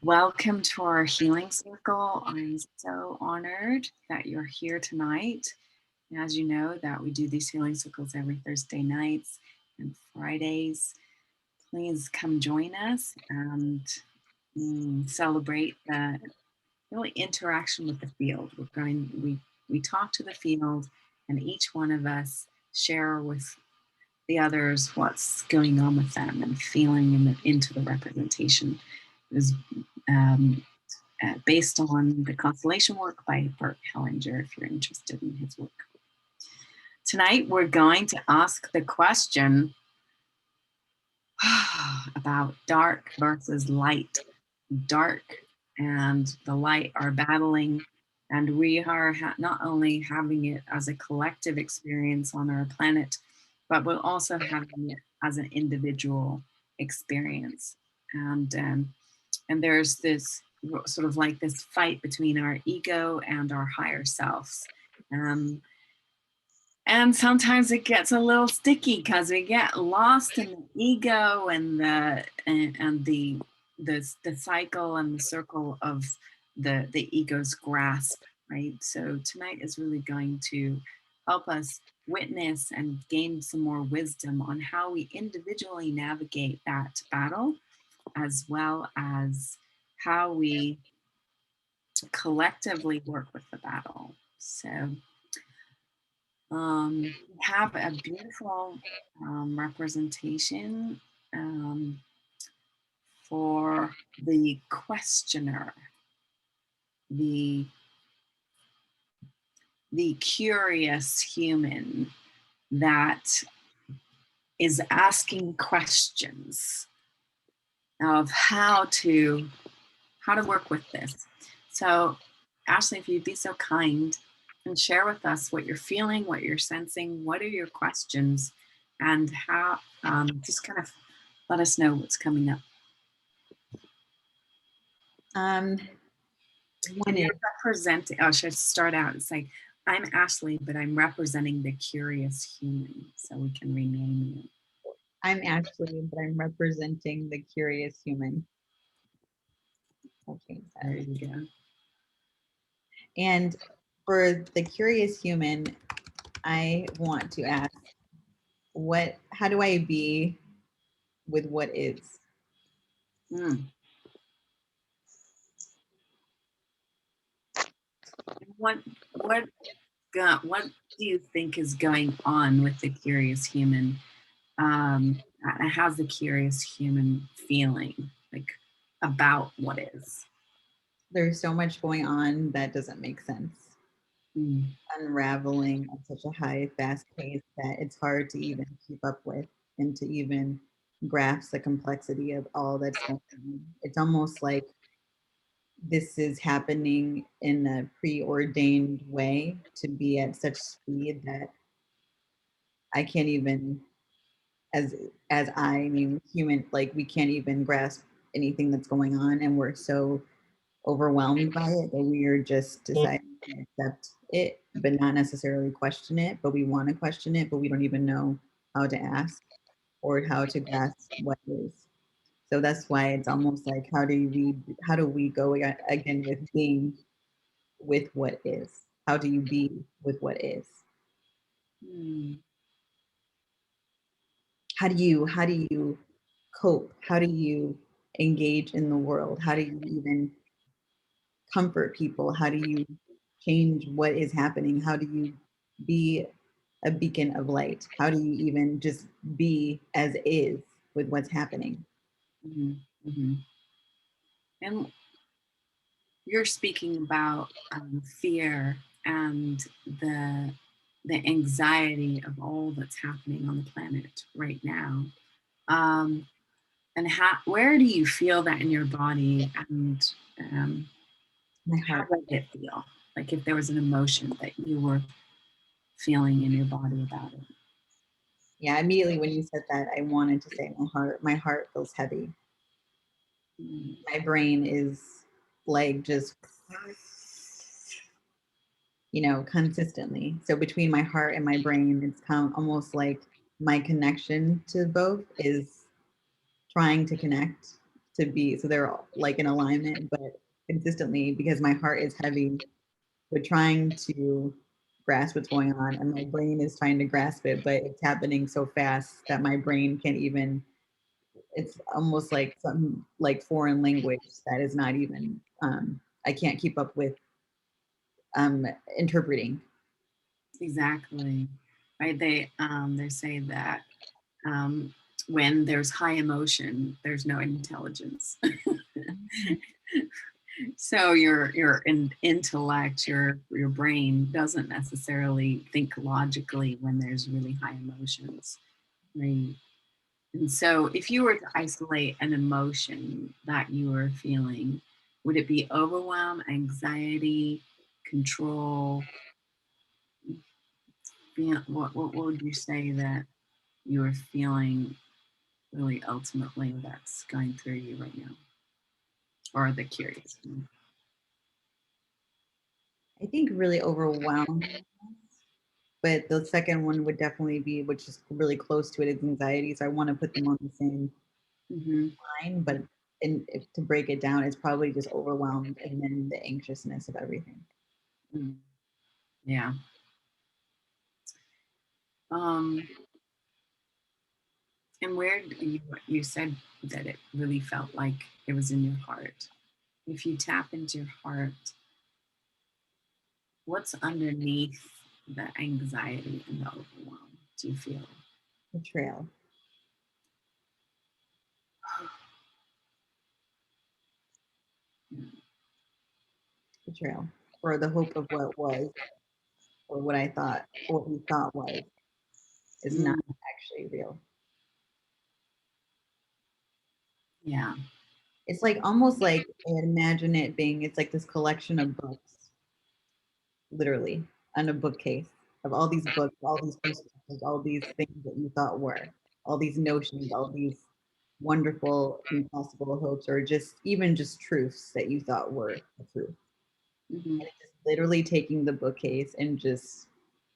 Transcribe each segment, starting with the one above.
Welcome to our healing circle. I'm so honored that you're here tonight. As you know, that we do these healing circles every Thursday nights and Fridays. Please come join us and celebrate the really interaction with the field. We talk to the field, and each one of us share with the others what's going on with them and feeling into the representation. It was um, based on the constellation work by Bert Hellinger, if you're interested in his work. Tonight, we're going to ask the question about dark versus light. Dark and the light are battling, and we are not only having it as a collective experience on our planet, but we're also having it as an individual experience. And there's this sort of like this fight between our ego and our higher selves. And sometimes it gets a little sticky because we get lost in the ego and the cycle and the circle of the ego's grasp, right? So tonight is really going to help us witness and gain some more wisdom on how we individually navigate that battle, as well as how we collectively work with the battle. So we have a beautiful representation for the questioner, the curious human that is asking questions of how to work with this. So, Ashley, if you'd be so kind and share with us what you're feeling, what you're sensing, what are your questions, and how, just kind of let us know what's coming up. When you're representing, should I start out? It's like, I'm Ashley, but I'm representing the curious human, so we can rename you. I'm Ashley, but I'm representing the curious human. I'll change that. There you go. And for the curious human, I want to ask, how do I be with what is? What do you think is going on with the curious human? How's the curious human feeling, like, about what is? There's so much going on that doesn't make sense. Unraveling at such a high, fast pace that it's hard to even keep up with and to even grasp the complexity of all that's going on. It's almost like this is happening in a preordained way to be at such speed that I can't even, human, like we can't even grasp anything that's going on, and we're so overwhelmed by it that we are just deciding to accept it, but not necessarily question it. But we want to question it, but we don't even know how to ask or how to grasp what is. So that's why it's almost like how do we go again with being with what is? How do you be with what is? How do you cope? How do you engage in the world? How do you even comfort people? How do you change what is happening? How do you be a beacon of light? How do you even just be as is with what's happening? And you're speaking about fear and the anxiety of all that's happening on the planet right now. And where do you feel that in your body? And my heart. How did it feel? Like if there was an emotion that you were feeling in your body about it. Yeah, immediately when you said that, I wanted to say my heart. My heart feels heavy. My brain is like just, consistently. So between my heart and my brain, it's almost like my connection to both is trying to connect to be so they're all, like in alignment, but consistently because my heart is heavy with trying to grasp what's going on and my brain is trying to grasp it, but it's happening so fast that my brain can't even it's almost like some like foreign language that is not even I can't keep up with interpreting. Exactly. Right. They say that um, when there's high emotion, there's no intelligence. So your intellect, your brain doesn't necessarily think logically when there's really high emotions, right? And so if you were to isolate an emotion that you were feeling, would it be overwhelm, anxiety, control? What would you say that you are feeling really ultimately that's going through you right now, or the curious? I think really overwhelmed, but the second one would definitely be, which is really close to it, is anxiety. So I want to put them on the same Mm-hmm. line, but to break it down, it's probably just overwhelmed and then the anxiousness of everything. Mm. Yeah. Um, and where you said that it really felt like it was in your heart. If you tap into your heart, what's underneath the anxiety and the overwhelm? Do you feel? Betrayal, betrayal, or the hope of what was, or what I thought, or what we thought was, is not Mm, actually real. yeah. It's like almost like I imagine it being, it's like this collection of books, literally, on a bookcase of all these books, all these perspectives, all these things that you thought were, all these notions, all these wonderful, impossible hopes, or just even just truths that you thought were the truth. Hmm. And it's just literally taking the bookcase and just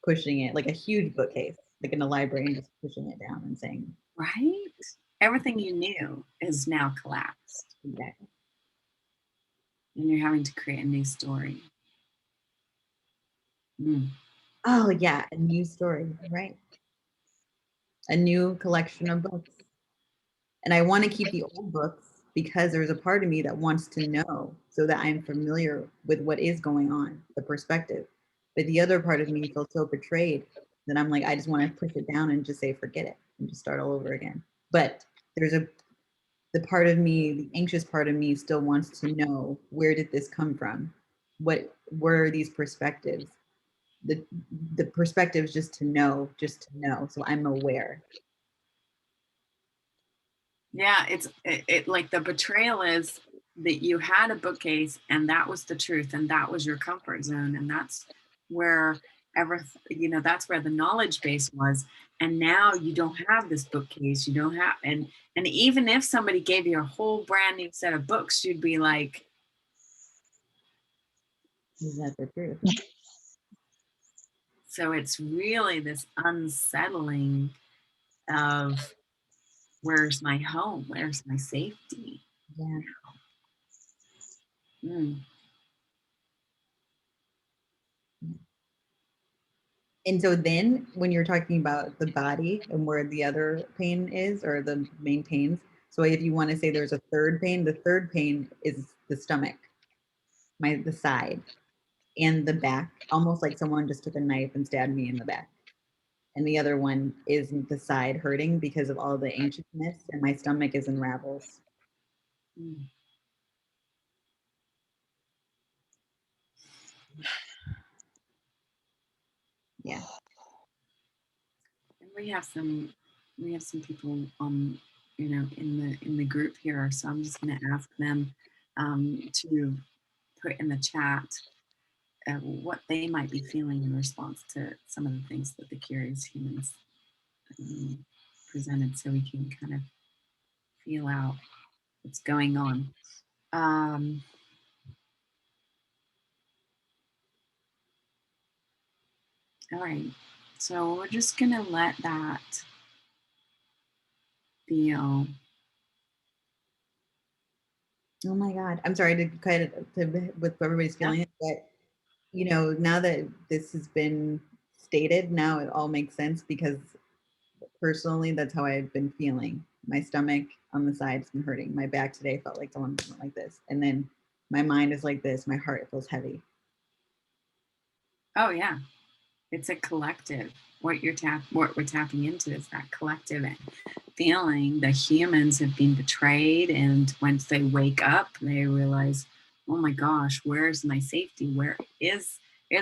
pushing it like a huge bookcase, like in a library, and just pushing it down and saying, Right? Everything you knew is now collapsed, exactly. and you're having to create a new story. Mm. Oh, yeah, a new story, right? A new collection of books. And I want to keep the old books because there's a part of me that wants to know so that I'm familiar with what is going on, the perspective. But the other part of me feels so betrayed that I'm like, I just want to push it down and just say, forget it and just start all over again. But there's the part of me, the anxious part of me still wants to know, where did this come from? What were these perspectives? The the perspectives just to know. So I'm aware. Yeah, it like the betrayal is that you had a bookcase and that was the truth and that was your comfort zone and that's where that's where the knowledge base was, and now you don't have this bookcase, you don't have, and even if somebody gave you a whole brand new set of books, you'd be like, Is that the truth? so it's really this unsettling of where's my home, where's my safety. Yeah. Mm. And so then when you're talking about the body and where the other pain is or the main pains, so if you want to say there's a third pain, the third pain is the stomach, the side and the back, almost like someone just took a knife and stabbed me in the back. And the other one is the side hurting because of all the anxiousness and my stomach is in ravels. Mm. Yeah. And we have some people in the group here, so I'm just going to ask them to put in the chat what they might be feeling in response to some of the things that the curious humans um, presented, so we can kind of feel out what's going on. Um, all right, so we're just going to let that feel Oh my God. I'm sorry to kind of with everybody's Yeah. feeling it, but now that this has been stated, now it all makes sense because personally, that's how I've been feeling. My stomach on the side's been hurting. My back today felt like someone went like this. And then my mind is like this. My heart feels heavy. Oh yeah. It's a collective. What we're tapping into is that collective feeling. The humans have been betrayed, and once they wake up, they realize, oh my gosh, where's my safety? Where is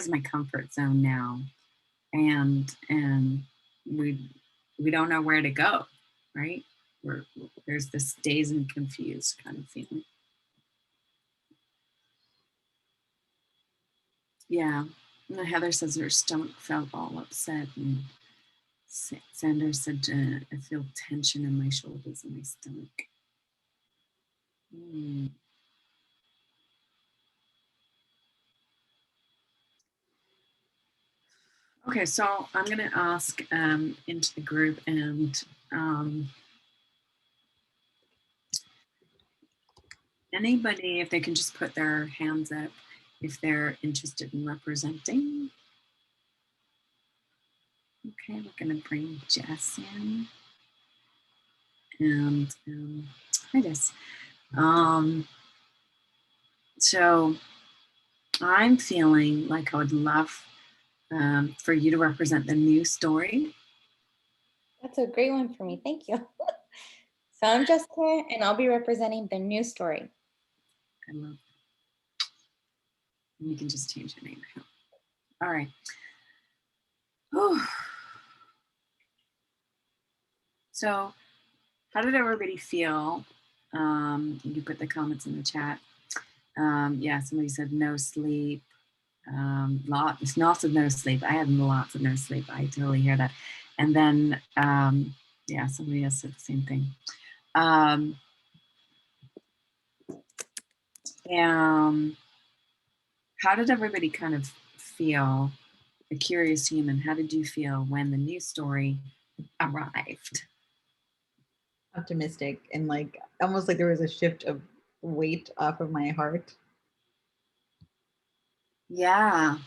my comfort zone now? And we don't know where to go, right? We're, there's this dazed and confused kind of feeling. Yeah. And Heather says her stomach felt all upset, and Sanders said, I feel tension in my shoulders and my stomach. Mm. Okay, so I'm going to ask into the group, and um, anybody, if they can just put their hands up if they're interested in representing. Okay, we're going to bring Jess in. And hi, Jess. Um, so I'm feeling like I would love for you to represent the new story. That's a great one for me. Thank you. So I'm Jessica, and I'll be representing the new story. I love. You can just change your name. All right. Whew. So, how did everybody feel? You put the comments in the chat. Yeah, somebody said no sleep. Lots of no sleep. I had lots of no sleep. I totally hear that. And then, yeah, somebody else said the same thing. Um, how did everybody kind of feel? The curious human, how did you feel when the news story arrived? Optimistic and like almost like there was a shift of weight off of my heart. Yeah.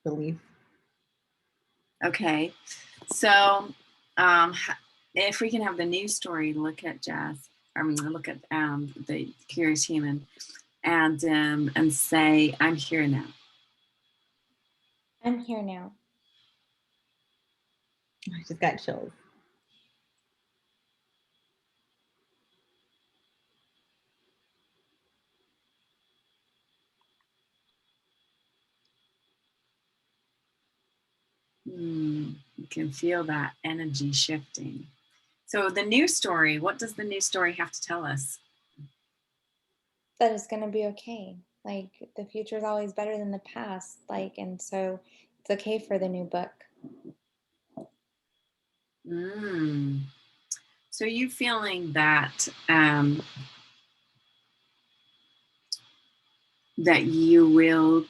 Relief. Okay. So, um, if we can have the news story, look at Jazz. I mean, look at the curious human, and say, "I'm here now." I'm here now. I just got chills. You can feel that energy shifting. So, the news story. What does the news story have to tell us? That it's going to be okay. Like the future is always better than the past. And so it's okay for the new book. Mm. So, you feeling that that you will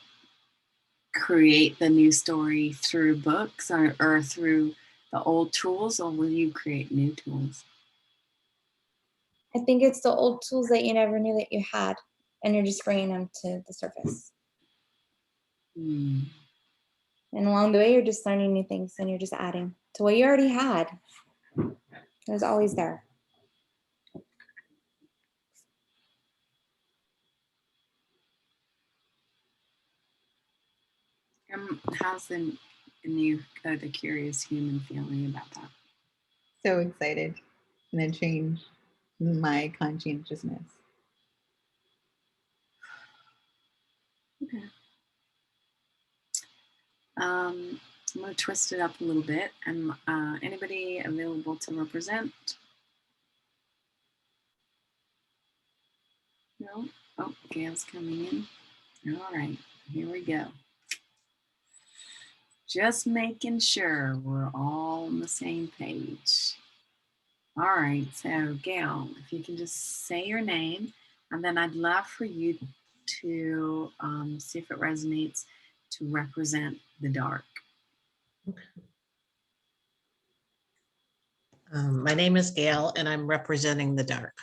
create the new story through books or through the old tools, or will you create new tools? I think it's the old tools that you never knew that you had, and you're just bringing them to the surface. Hmm. And along the way, you're just learning new things, and you're just adding to what you already had. It was always there. How's the curious human feeling about that? So excited. And then change my conscientiousness. Okay. I'm going to twist it up a little bit. And anybody available to represent? No? Oh, Gail's coming in. All right, here we go. Just making sure we're all on the same page. All right, so Gail, if you can just say your name, and then I'd love for you to see if it resonates to represent the dark. My name is Gail, and I'm representing the dark.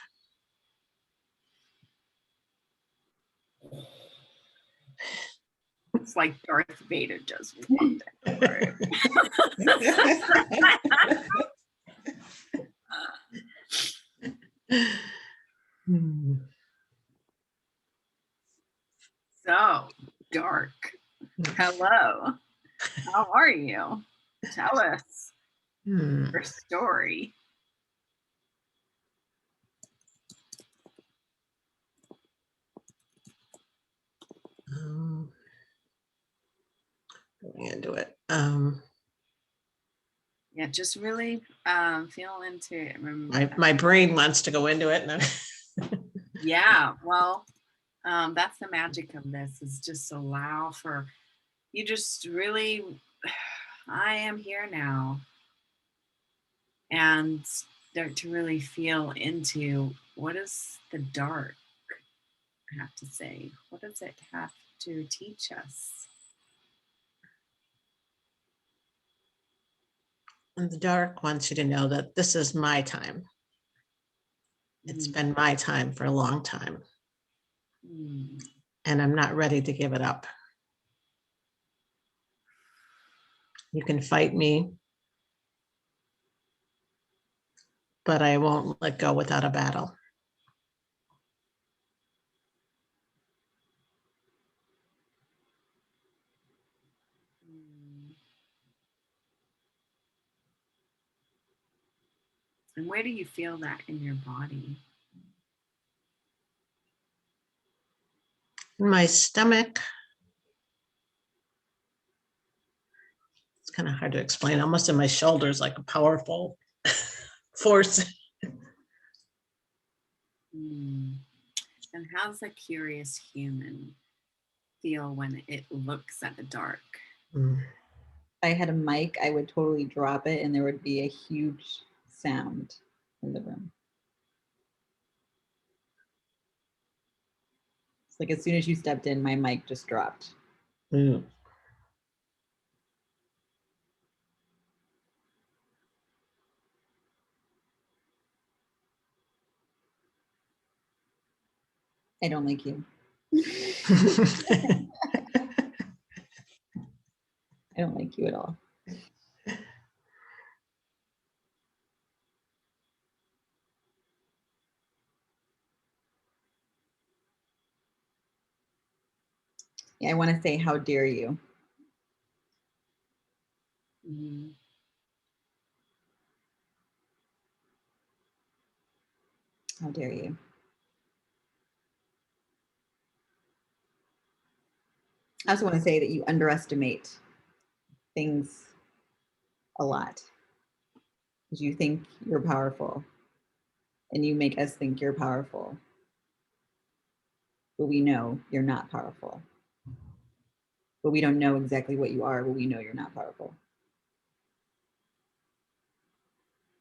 It's like Darth Vader just walked over. So, Dark, hello. How are you? Tell us your story. Going into it. Yeah, just really feel into it. My brain wants to go into it. Yeah, well, that's the magic of this, is just allow for you just really, I am here now. And start to really feel into what does the dark have to say? What does it have to teach us? And the dark wants you to know that this is my time. It's been my time for a long time. And I'm not ready to give it up. You can fight me, but I won't let go without a battle. And where do you feel that in your body? In my stomach, it's kind of hard to explain, almost in my shoulders, like a powerful force. And how's a curious human feel when it looks at the dark? If I had a mic, I would totally drop it and there would be a huge sound in the room. It's like as soon as you stepped in, my mic just dropped. I don't like you. I don't like you at all. Yeah, I want to say, how dare you? How dare you? I also want to say that you underestimate things a lot because you think you're powerful and you make us think you're powerful. But we know you're not powerful. But we don't know exactly what you are, but we know you're not powerful.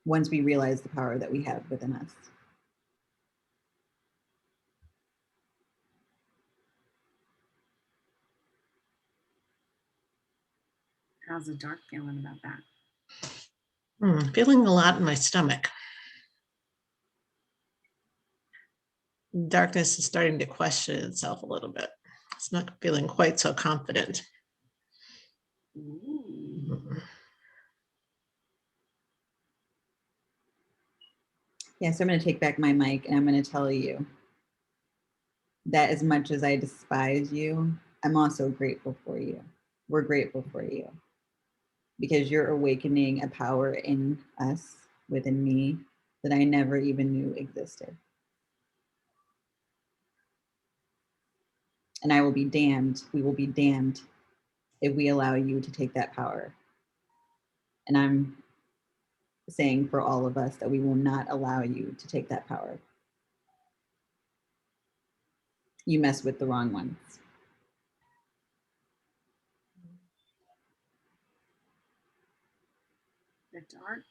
Once we realize the power that we have within us. How's the dark feeling about that? Feeling a lot in my stomach. Darkness is starting to question itself a little bit. It's not feeling quite so confident. Yeah, so I'm going to take back my mic and I'm going to tell you that as much as I despise you, I'm also grateful for you. We're grateful for you because you're awakening a power in us, within me, that I never even knew existed. And I will be damned, we will be damned if we allow you to take that power. And I'm saying for all of us that we will not allow you to take that power. You mess with the wrong ones. The dark?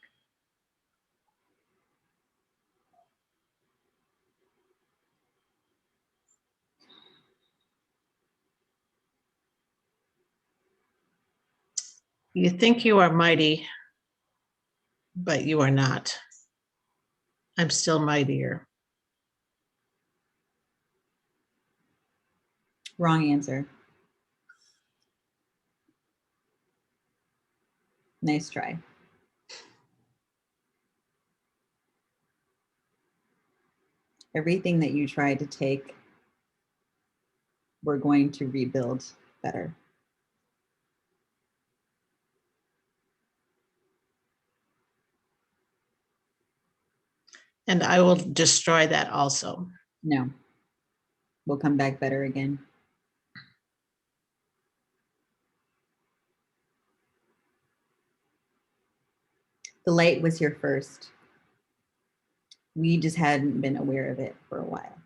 You think you are mighty, but you are not. I'm still mightier. Wrong answer. Nice try. Everything that you tried to take, we're going to rebuild better. And I will destroy that also. No, we'll come back better again. The light was here first. We just hadn't been aware of it for a while.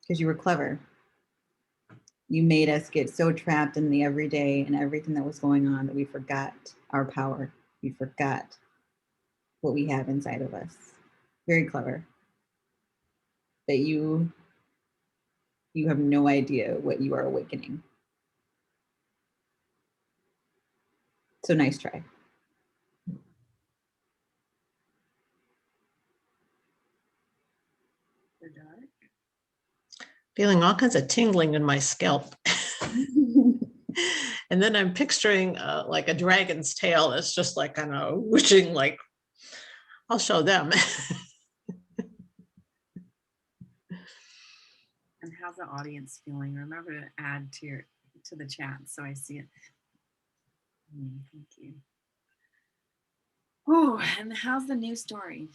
Because you were clever. You made us get so trapped in the everyday and everything that was going on that we forgot our power. We forgot what we have inside of us. Very clever. That you have no idea what you are awakening. So nice try. Feeling all kinds of tingling in my scalp. And then I'm picturing like a dragon's tail. It's just like kind of whooshing, like, I'll show them. And how's the audience feeling? Remember to add to the chat so I see it. Thank you. Oh, and how's the new story?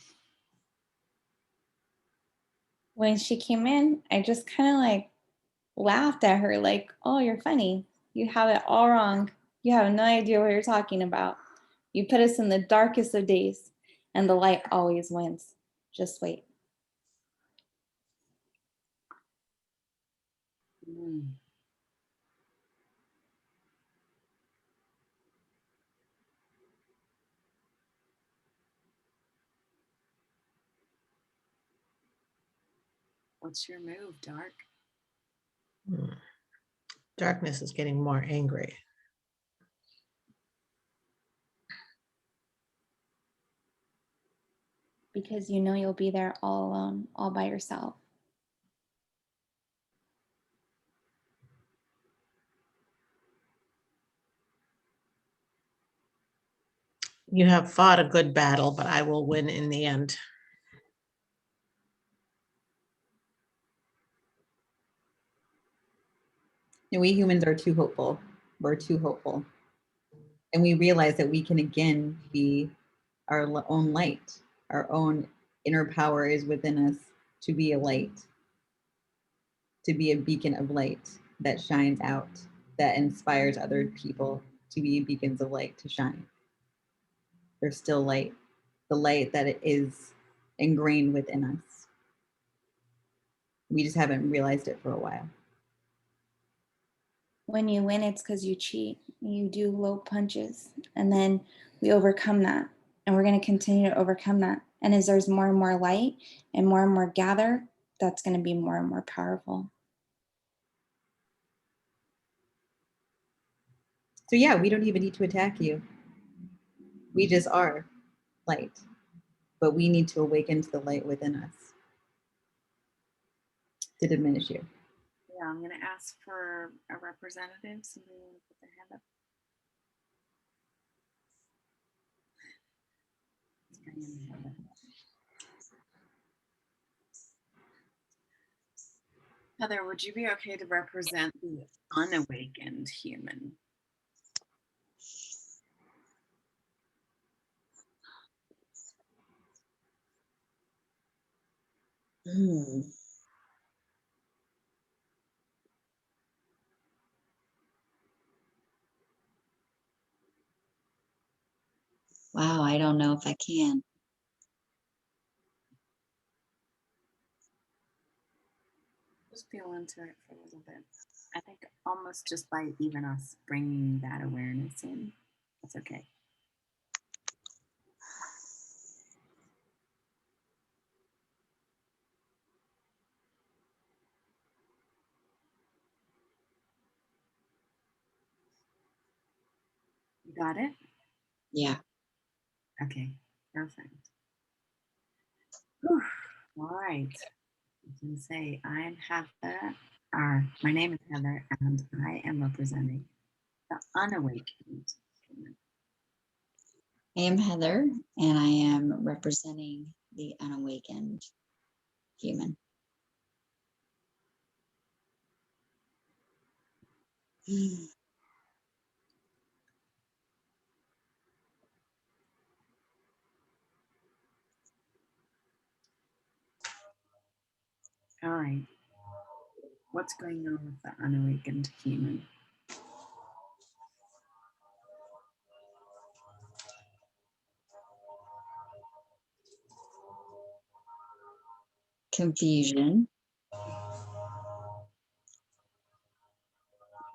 When she came in, I just kind of like laughed at her, like, oh, you're funny. You have it all wrong. You have no idea what you're talking about. You put us in the darkest of days, and the light always wins. Just wait. Mm. What's your move, Dark? Darkness is getting more angry. Because you know you'll be there all alone, all by yourself. You have fought a good battle, but I will win in the end. And we humans are too hopeful. We're too hopeful. And we realize that we can again be our own light. Our own inner power is within us to be a light, to be a beacon of light that shines out, that inspires other people to be beacons of light to shine. There's still light, the light that it is ingrained within us. We just haven't realized it for a while. When you win, it's because you cheat. You do low punches. And then we overcome that. And we're going to continue to overcome that. And as there's more and more light and more gather, that's going to be more and more powerful. So yeah, we don't even need to attack you. We just are light. But we need to awaken to the light within us to diminish you. Yeah, I'm going to ask for a representative. Somebody want to put their hand up? Heather, would you be okay to represent the unawakened human? Wow, I don't know if I can. Just feel into it for a little bit. I think almost just by even us bringing that awareness in, that's okay. You got it? Yeah. Okay, perfect. Whew. All right. I can say I'm Heather, or my name is Heather, and I am representing the unawakened human. I am Heather, and I am representing the unawakened human. All right. What's going on with the unawakened human? Confusion.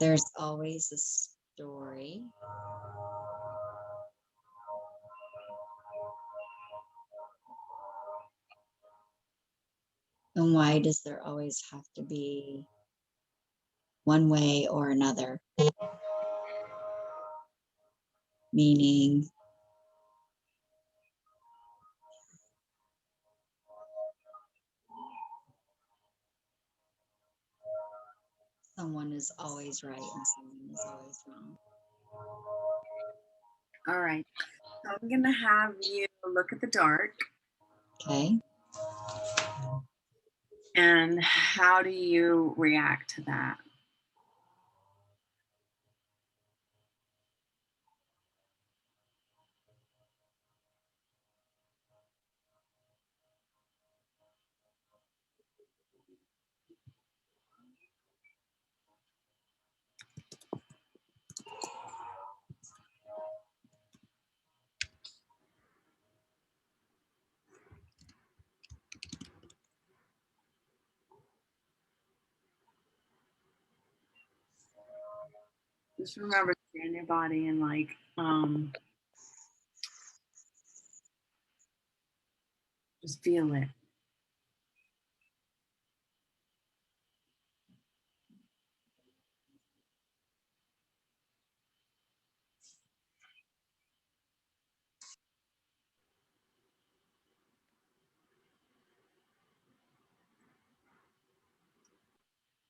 There's always a story. And why does there always have to be one way or another? Meaning, someone is always right and someone is always wrong. All right. So I'm going to have you look at the dark. Okay. And how do you react to that? Just remember to stay in your body and just feel it.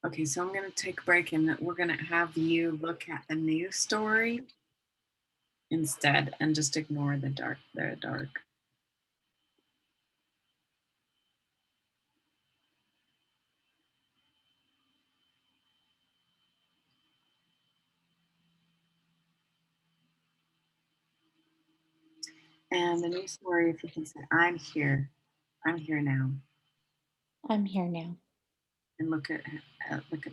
Okay, so I'm going to take a break and we're going to have you look at the new story instead and just ignore the dark. And the new story, if you can say, I'm here now, I'm here now. and look at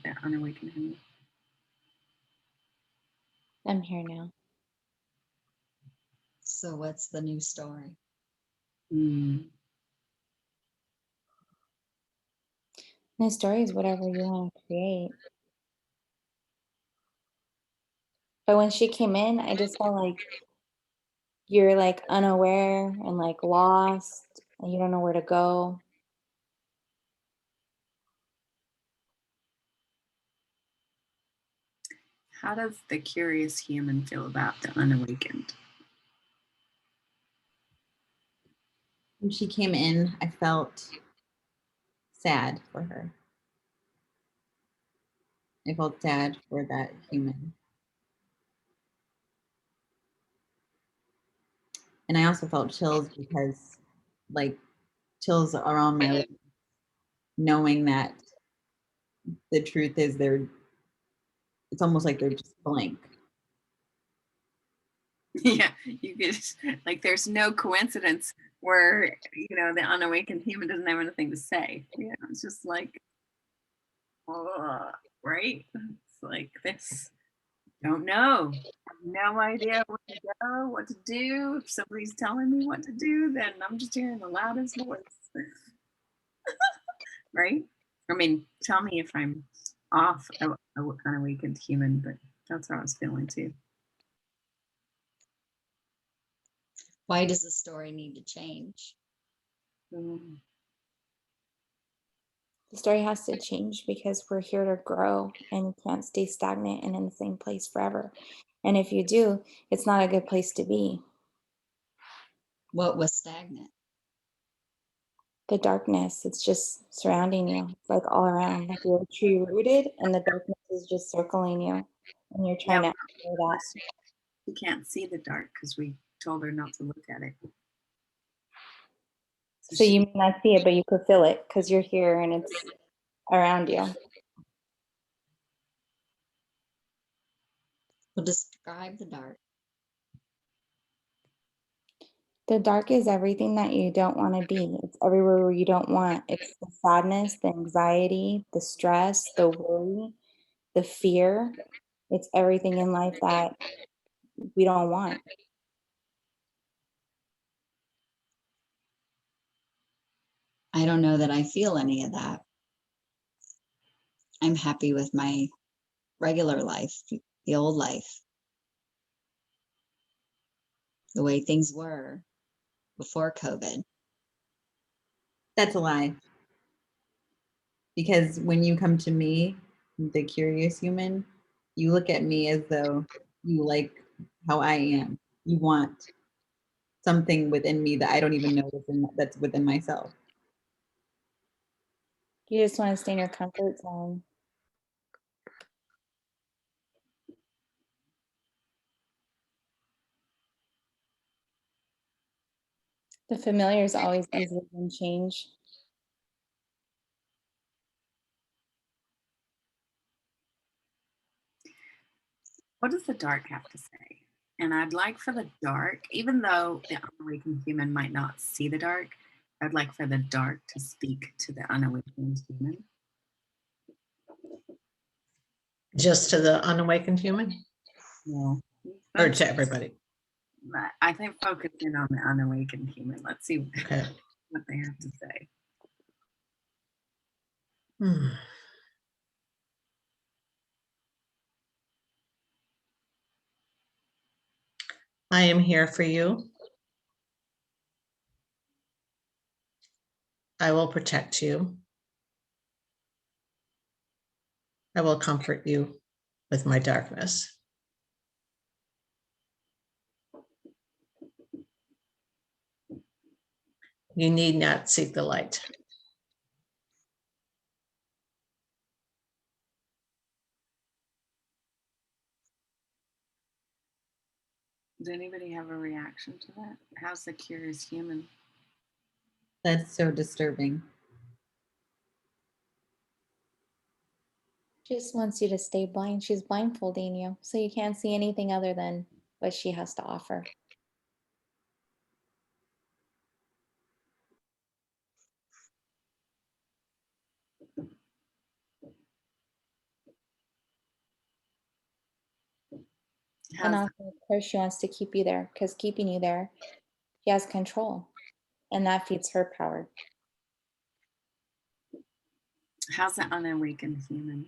that unawakened human. I'm here now. So, what's the new story? New story is whatever you want to create. But when she came in, I just felt like you're like unaware and like lost and you don't know where to go. How does the curious human feel about the unawakened? When she came in, I felt sad for her. I felt sad for that human. And I also felt chills because, like, chills around my legs, knowing that the truth is it's almost like they're just blank. Yeah, you could like there's no coincidence where the unawakened human doesn't have anything to say. It's just like, right? It's like this. Don't know. No idea where to go, what to do. If somebody's telling me what to do, then I'm just hearing the loudest voice. Right? I mean, tell me if I'm off a unawakened human, but that's how I was feeling too. Why does the story need to change? Mm. The story has to change because we're here to grow and you can't stay stagnant and in the same place forever. And if you do, it's not a good place to be. What was stagnant? The darkness, it's just surrounding you. It's like all around. Like you're tree rooted and the darkness is just circling you. and you're Yeah, trying to answer that. she can't see the dark because we told her not to look at it. So you may not see it, but you could feel it because you're here and it's around you. Well, describe the dark. The dark is everything that you don't want to be. It's everywhere where you don't want. It's the sadness, the anxiety, the stress, the worry, the fear. It's everything in life that we don't want. I don't know that I feel any of that. I'm happy with my regular life, the old life, the way things were before COVID. That's a lie. Because when you come to me, the curious human, you look at me as though you like how I am. You want something within me that I don't even know that's within myself. You just want to stay in your comfort zone. The familiar is always easier than change. What does the dark have to say? And I'd like for the dark, even though the unawakened human might not see the dark, I'd like for the dark to speak to the unawakened human. Just to the unawakened human Yeah. or to everybody? I think focus in on the unawakened human. Let's see Okay. what they have to say. Hmm. I am here for you. I will protect you. I will comfort you with my darkness. You need not seek the light. Does anybody have a reaction to that? How's the curious human? That's so disturbing. She just wants you to stay blind. She's blindfolding you, so you can't see anything other than what she has to offer. And How's also, of course, she wants to keep you there because keeping you there, she has control, and that feeds her power. how's the unawakened human?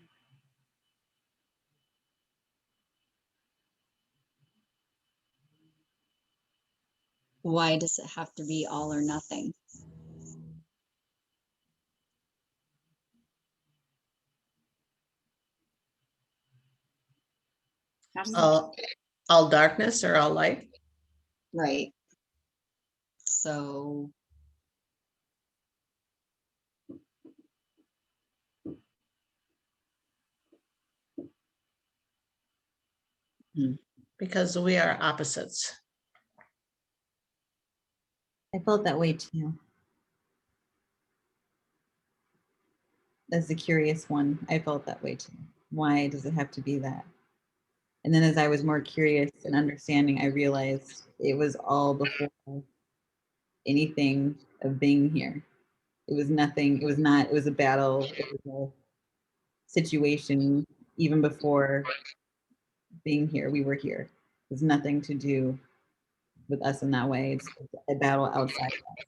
Why does it have to be all or nothing? How does All darkness or all light? Right. So Because we are opposites. I felt that way too. As the curious one, I felt that way too. Why does it have to be that? And then as I was more curious and understanding, I realized it was all before anything of being here. It was nothing, it was not, it was a battle, it was a situation even before being here. We were here. It was nothing to do with us in that way. It's a battle outside of us.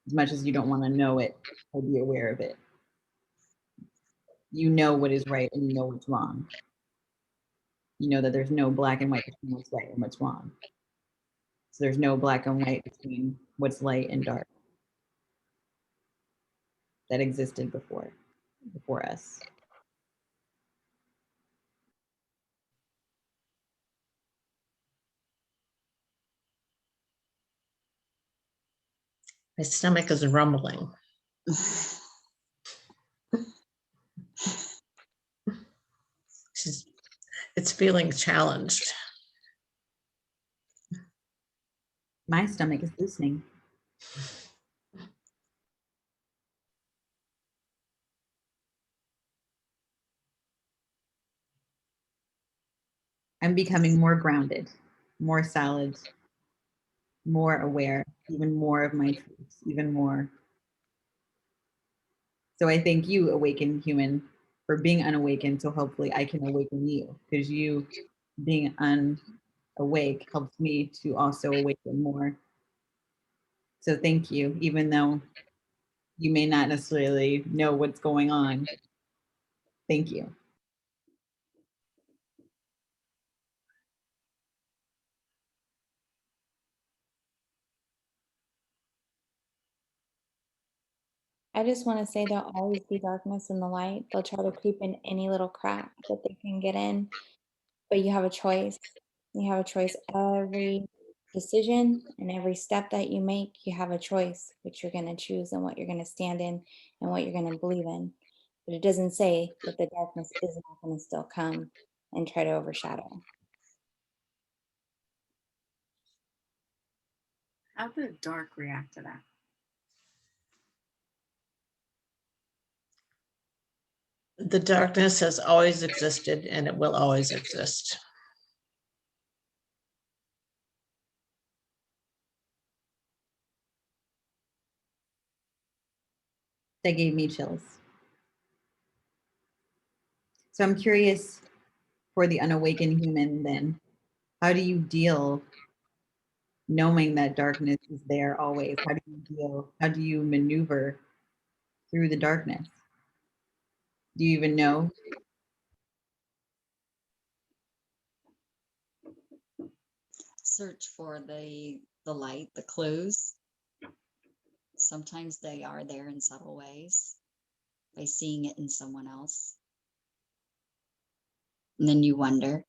As much as you don't want to know it or be aware of it, you know what is right and you know what's wrong. You know that there's no black and white between what's right and what's wrong. So there's no black and white between what's light and dark that existed before us. My stomach is rumbling. It's feeling challenged. My stomach is loosening. I'm becoming more grounded, more solid, more aware, even more of my truths, even more. So I thank you, awakened human, for being unawakened. So hopefully I can awaken you, because you being unawake helps me to also awaken more. So thank you, even though you may not necessarily know what's going on. Thank you. I just want to say there'll always be darkness in the light. They'll try to creep in any little crack that they can get in, but you have a choice. You have a choice every decision and every step that you make. You have a choice which you're going to choose and what you're going to stand in and what you're going to believe in. But it doesn't say that the darkness isn't going to still come and try to overshadow. How did the dark react to that? The darkness has always existed and it will always exist. That gave me chills. So I'm curious, for the unawakened human, then, how do you deal knowing that darkness is there always? How do you deal? How do you maneuver through the darkness? Do you even know? Search for the light, the clues. Sometimes they are there in subtle ways by seeing it in someone else. And then you wonder,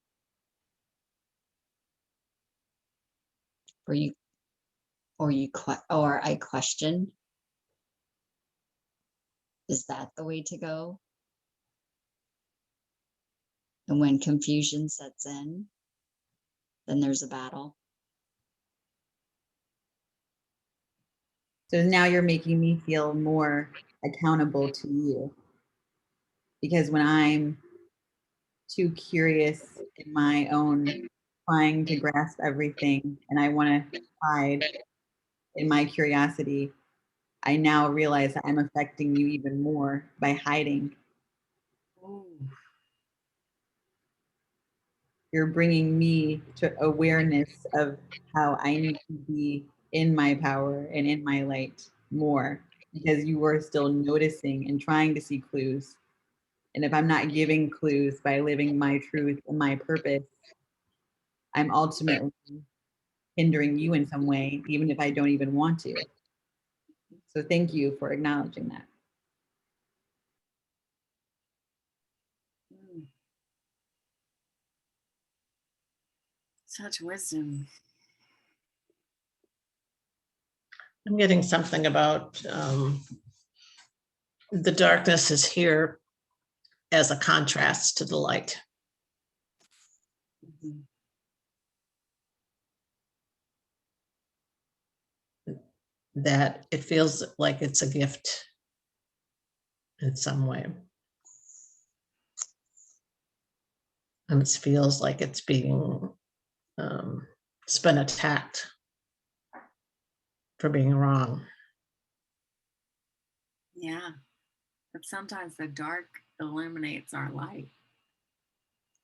or I question, is that the way to go? And when confusion sets in, then there's a battle. So now you're making me feel more accountable to you. Because when I'm too curious in my own trying to grasp everything and I want to hide in my curiosity, I now realize that I'm affecting you even more by hiding. Ooh. You're bringing me to awareness of how I need to be in my power and in my light more, because you are still noticing and trying to see clues. And if I'm not giving clues by living my truth and my purpose, I'm ultimately hindering you in some way, even if I don't even want to. So thank you for acknowledging that. Mm. Such wisdom. I'm getting something about the darkness is here as a contrast to the light. Mm-hmm. That it feels like it's a gift in some way. And it feels like it's being, it's been attacked for being wrong. Yeah. But sometimes the dark illuminates our light,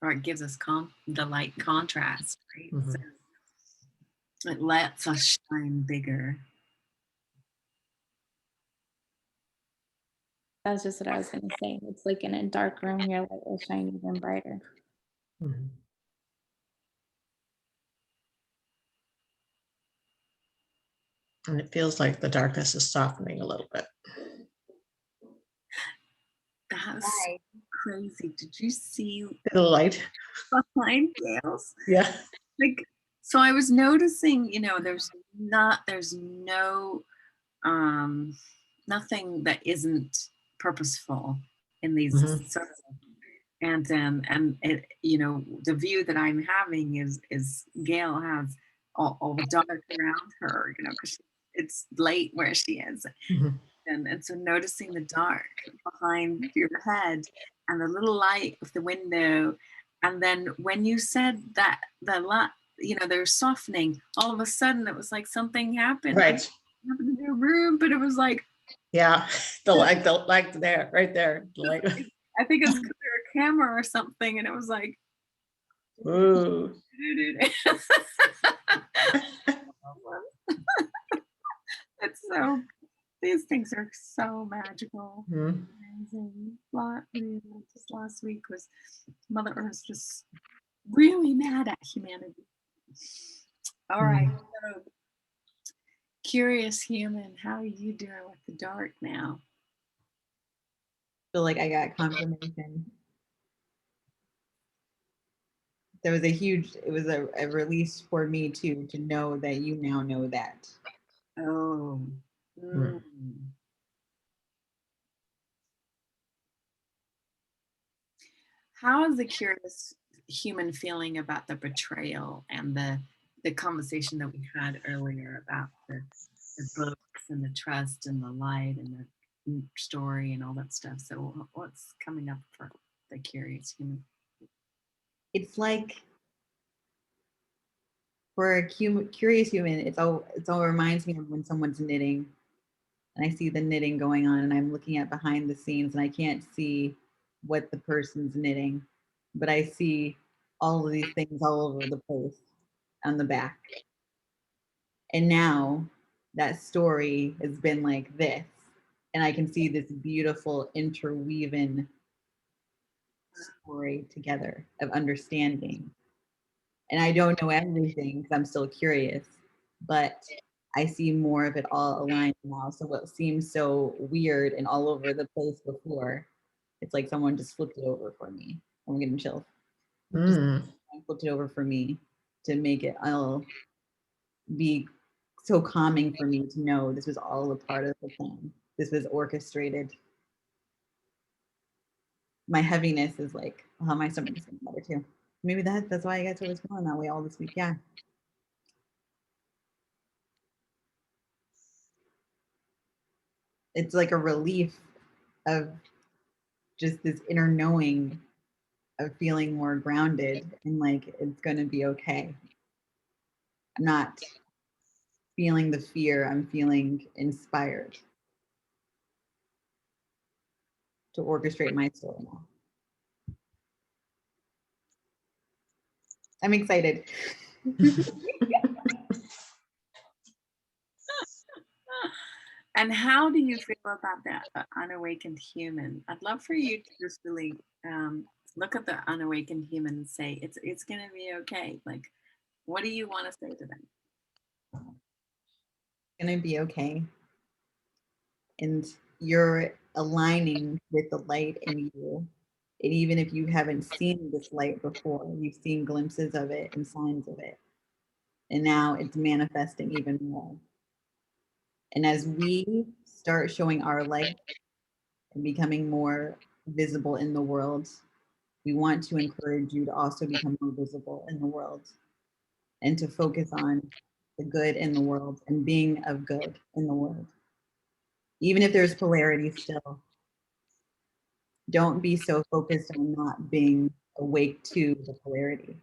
or it gives us the light contrast, right? Mhm. So it lets us shine bigger. That's just what I was going to say. It's like in a dark room, your light will shine even brighter. Mhm. And it feels like the darkness is softening a little bit. That's so crazy. Did you see The light. behind Gail's? Yeah. Like, so I was noticing, there's no nothing that isn't purposeful in these Mhm. sort of And it, the view that I'm having is Gail has all the dark around her, because it's late where she is. Mhm. And so noticing the dark behind your head and the little light of the window. And then when you said that they're softening, all of a sudden it was like something happened. I Right. happened in your room, but it was like, Yeah. The light there, right there. The light. I think it's because they're a camera or something, and it was like, Ooh. it's so, these things are so magical. Mhm. Amazing. Just last week was Mother Earth just really mad at humanity. All right. So, curious human, how are you doing with the dark now? Feel like I got confirmation. There was it was a release for me too, to know that you now know that. Oh. Mm. How is the curious human feeling about the betrayal and the conversation that we had earlier about the books and the trust and the light and the story and all that stuff? So what's coming up for the curious human? It's like, for a curious human, it's all reminds me of when someone's knitting, and I see the knitting going on, and I'm looking at behind the scenes, and I can't see what the person's knitting, but I see all of these things all over the place on the back. And now that story has been like this, and I can see this beautiful interweaving story together of understanding. And I don't know everything because I'm still curious, but I see more of it all aligned now. So what seems so weird and all over the place before, it's like someone just flipped it over for me. I'm getting chills. Just Mm. flipped it over for me to make it all be so calming for me to know this was all a part of the plan. This was orchestrated. My heaviness is like, oh, my stomach is getting better too. Maybe that's why I guess I was feeling that way all this week. Yeah. It's like a relief of just this inner knowing of feeling more grounded and like it's going to be okay. I'm not feeling the fear, I'm feeling inspired to orchestrate my story now. I'm excited. And how do you feel about that unawakened human? I'd love for you to just really look at the unawakened human and say, it's going to be okay. Like, what do you want to say to them? It's going to be okay. And you're aligning with the light in you. And even if you haven't seen this light before, you've seen glimpses of it and signs of it. And now it's manifesting even more. And as we start showing our light and becoming more visible in the world, we want to encourage you to also become more visible in the world and to focus on the good in the world and being of good in the world. Even if there's polarity still, don't be so focused on not being awake to the polarity.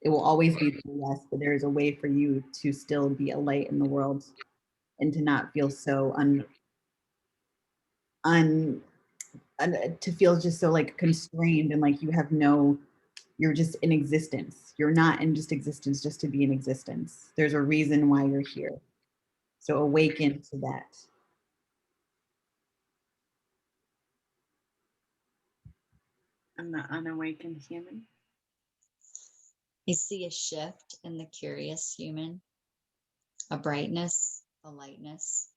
It will always be yes, but there's a way for you to still be a light in the world and to not feel so to feel just so like constrained and like you have no, you're just in existence. You're not in just existence just to be in existence. There's a reason why you're here. So awaken to that. And the unawakened human? I see a shift in the curious human, a brightness, a lightness,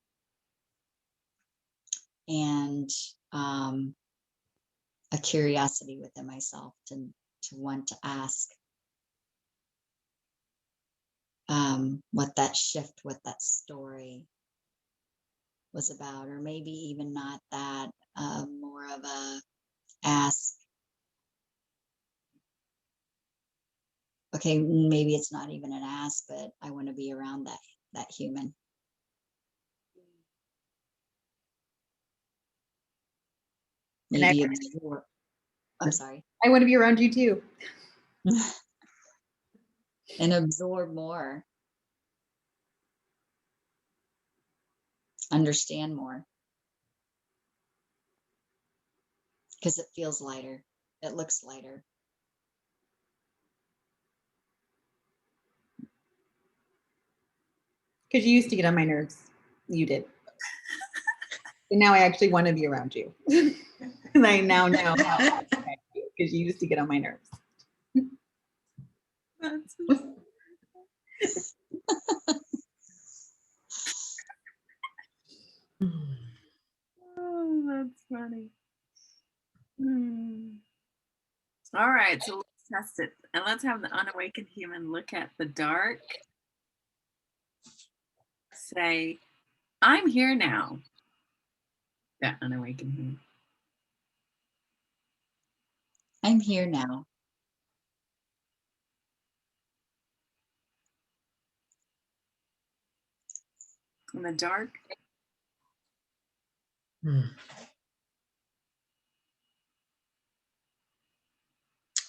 and a curiosity within myself to want to ask what that shift, what that story was about, or maybe even not that, more of a ask, okay, maybe it's not even an ask, but I want to be around that human. And I Maybe want absorb. I'm sorry. I want to be around you too. And absorb more. Understand more. Because it feels lighter. It looks lighter. Because you used to get on my nerves. You did. And now I actually want to be around you. And I now know how because you used to get on my nerves. That's oh, that's funny. All right, so let's test it. And let's have the unawakened human look at the dark. Say, I'm here now. That unawakened human. I'm here now. In the dark.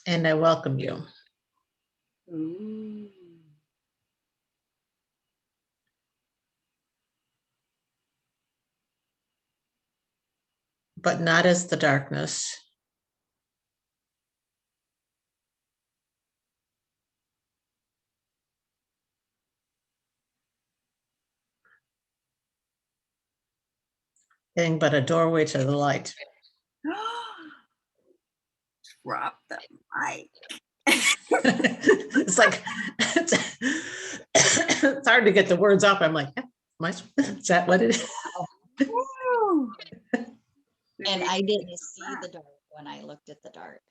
And I welcome you. Ooh. But not as the darkness. Being but a doorway to the light. Drop the mic. It's like, it's hard to get the words up. I'm like, is that what it is? Woo. And I didn't see the dark when I looked at the dark.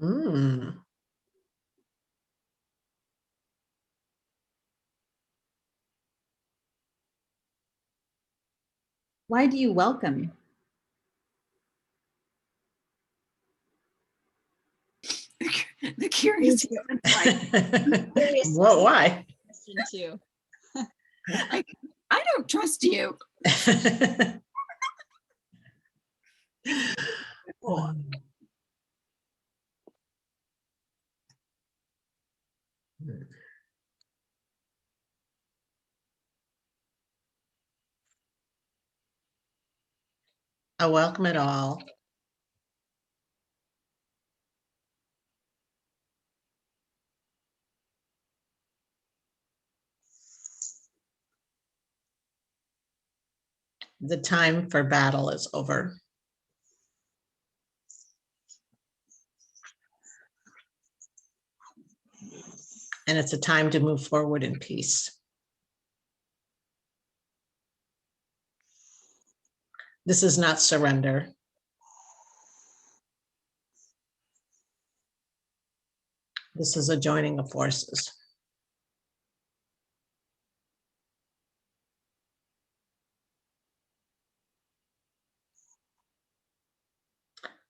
Mm. Why do you welcome? The curious human like, Well, why? Question too. I don't trust you. I welcome it all. The time for battle is over. And it's a time to move forward in peace. This is not surrender. This is a joining of forces.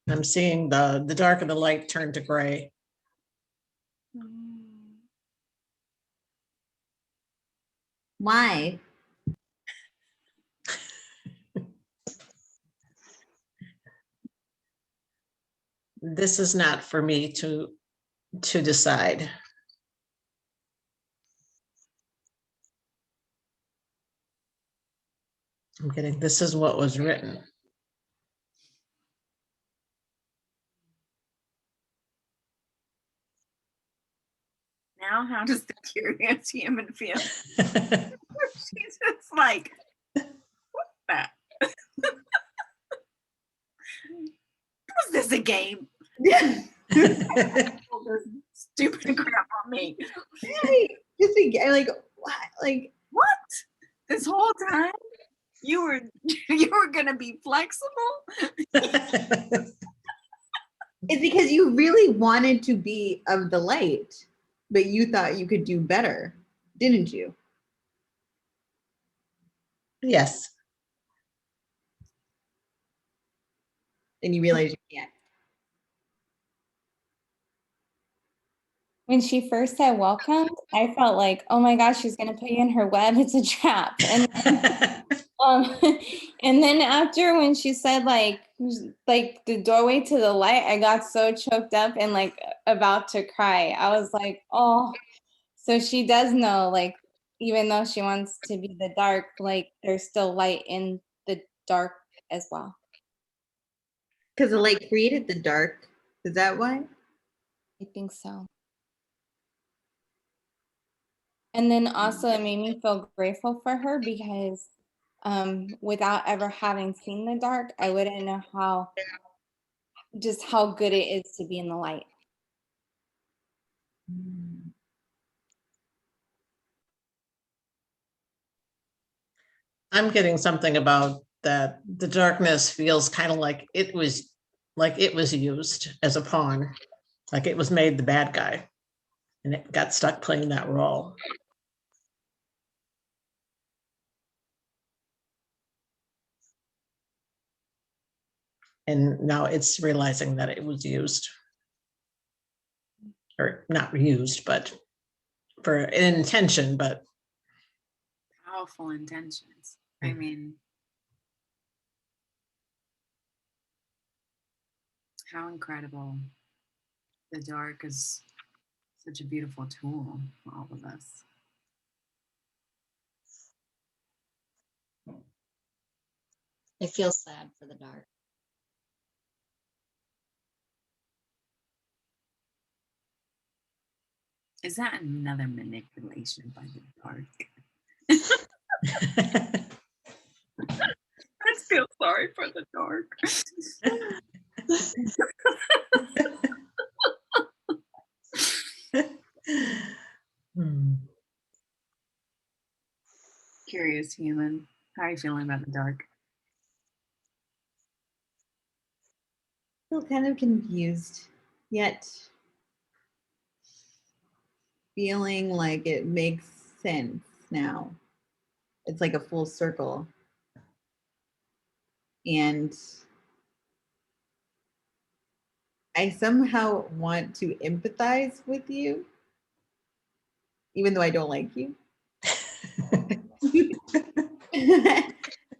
I'm seeing the dark and the light turn to gray. Why? This is not for me to decide. I'm getting, this is what was written. Now, how does the curious human feel? She's just like, what that? Was this a game? Stupid crap on me. Just like what? Like what? This whole time you were gonna be flexible? it's because you really wanted to be of the light, but you thought you could do better, didn't you? Yes. And you realize you can't. When she first said welcome, I felt like, oh my gosh, she's gonna put you in her web. It's a trap. And um, and then after when she said like the doorway to the light, I got so choked up and like about to cry. I was like, oh, so she does know, like, even though she wants to be the dark, like there's still light in the dark as well. Because the light created the dark. Is that why? I think so. And then also it made me feel grateful for her because without ever having seen the dark, I wouldn't know how good it is to be in the light. I'm getting something about that the darkness feels kind of like it was used as a pawn, like it was made the bad guy and it got stuck playing that role. And now it's realizing that it was used, or not used, but for an intention, but Powerful intentions. I mean, how incredible. The dark is such a beautiful tool for all of us. I feel sad for the dark. Is that another manipulation by the dark? I feel sorry for the dark. Curious human. How are you feeling about the dark? I feel kind of confused, yet feeling like it makes sense now. It's like a full circle. And I somehow want to empathize with you, even though I don't like you.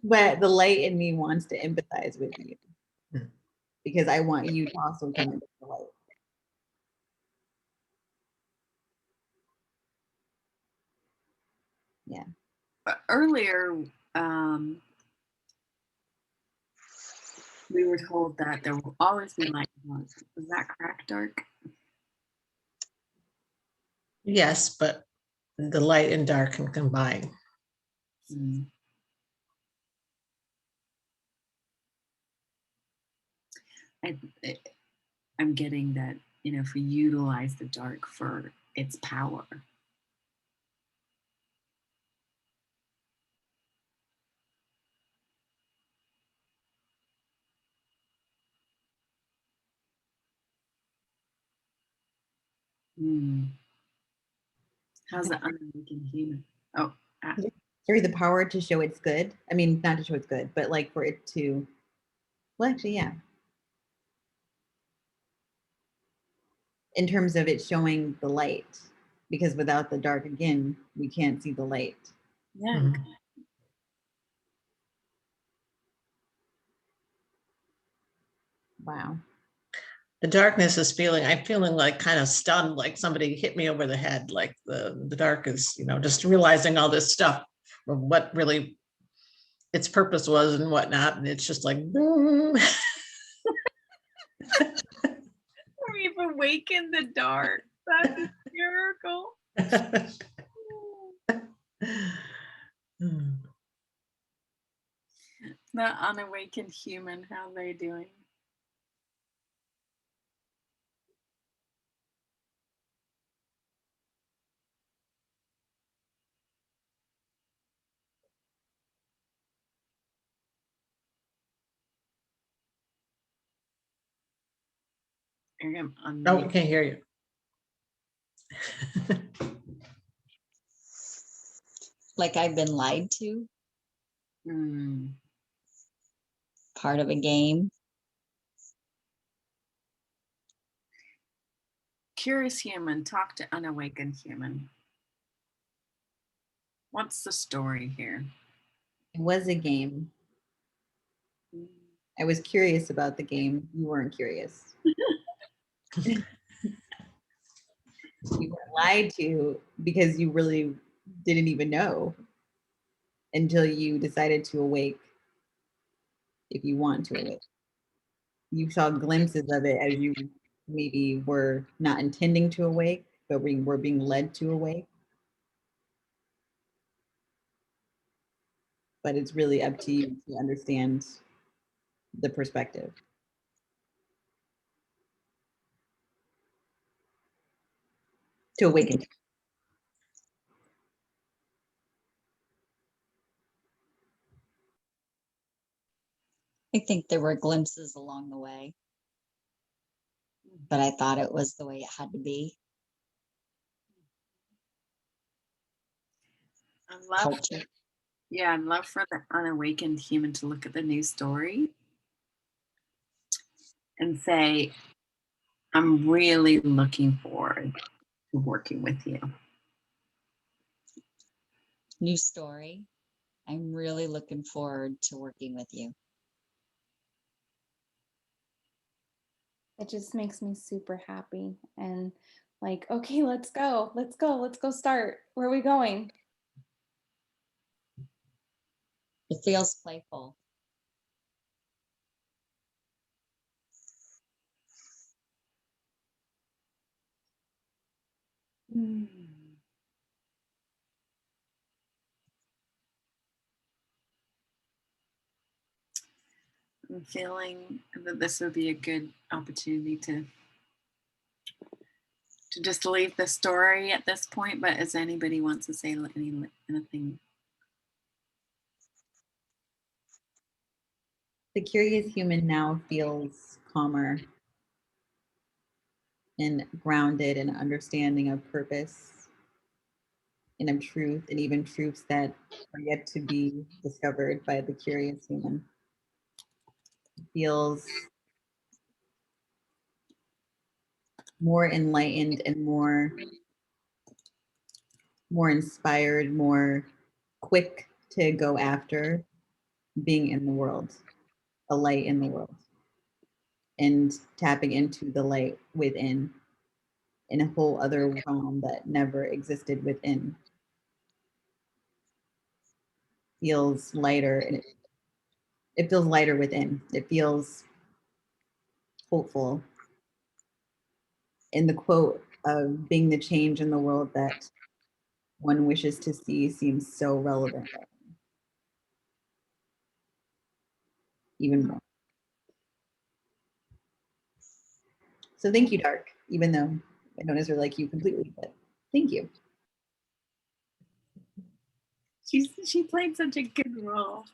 But the light in me wants to empathize with you because I want you to also come into the light. Yeah. But earlier, we were told that there will always be light and dark. Is that correct, Dark? yes, but the light and dark can combine. Mm. I'm getting that, if we utilize the dark for its power. How's the unawakened human? Oh, Sorry, the power to show it's good. I mean, not to show it's good, but like for it to, well, actually, yeah. In terms of it showing the light, because without the dark, again, we can't see the light. yeah. Mhm. Wow. The darkness is I'm feeling like kind of stunned, like somebody hit me over the head. Like the dark is, just realizing all this stuff of what really its purpose was and whatnot. And it's just like, We've awakened the dark. That's a miracle. The unawakened human, how are they doing? No, we can't hear you. Like I've been lied to, part of a game. Curious human, talk to unawakened human. What's the story here? It was a game. Mm. I was curious about the game. You weren't curious. You were lied to because you really didn't even know until you decided to awake if you want to awake. You saw glimpses of it as you maybe were not intending to awake, but we were being led to awake. But it's really up to you to understand the perspective. To awaken. I think there were glimpses along the way, but I thought it was the way it had to be. I love, Culture. yeah, I'd love for the unawakened human to look at the new story and say, I'm really looking forward to working with you. New story. I'm really looking forward to working with you. It just makes me super happy and like, okay, let's go. Let's go. Let's go start. Where are we going? It feels playful. Mm. I'm feeling that this would be a good opportunity to just leave the story at this point, but as anybody wants to say anything. The curious human now feels calmer and grounded in understanding of purpose and of truth, and even truths that are yet to be discovered by the curious human. Feels more enlightened and more inspired, more quick to go after being in the world, a light in the world, and tapping into the light within in a whole other realm that never existed within. Feels lighter, and it feels lighter within. It feels hopeful. In the quote of being the change in the world that one wishes to see seems so relevant, even more. So thank you, Dark, even though I don't necessarily like you completely, but thank you. She played such a good role.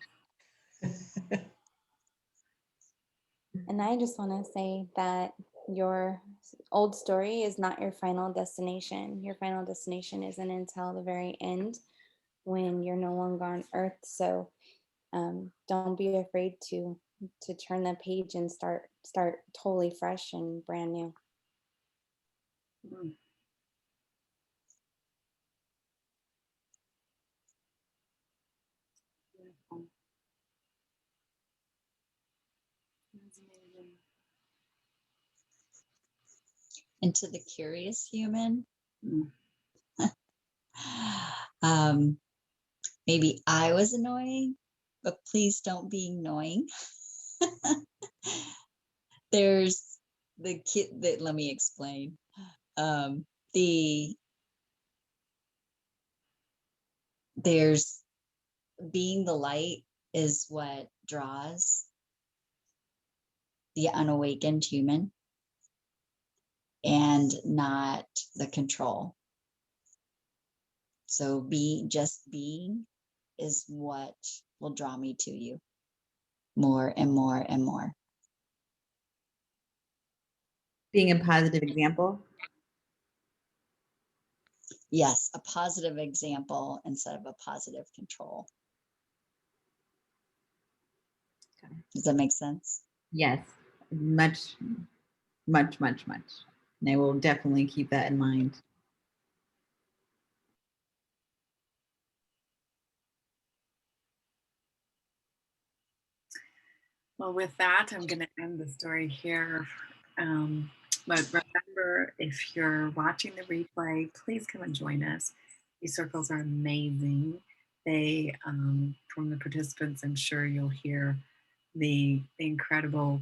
And I just want to say that your old story is not your final destination. Your final destination isn't until the very end when you're no longer on earth. So don't be afraid to turn the page and start totally fresh and brand new. Mm. Beautiful. That's amazing. And to the curious human, Mm. maybe I was annoying, but please don't be annoying. There's the kid that, let me explain. There's being the light is what draws the unawakened human, and not the control. So just being is what will draw me to you more and more and more. Being a positive example. Yes, a positive example instead of a positive control. Okay. Does that make sense? Yes, much, much, much, much. And I will definitely keep that in mind. Well, with that, I'm going to end the story here. But remember, if you're watching the replay, please come and join us. These circles are amazing. They, from the participants, I'm sure you'll hear the incredible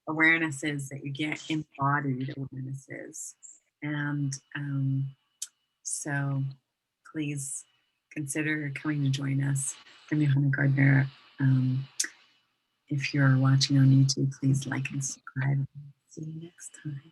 awarenesses that you get, embodied awarenesses. And so please consider coming to join us. I'm Johanna Gardner. If you're watching on YouTube, please like and subscribe. See you next time.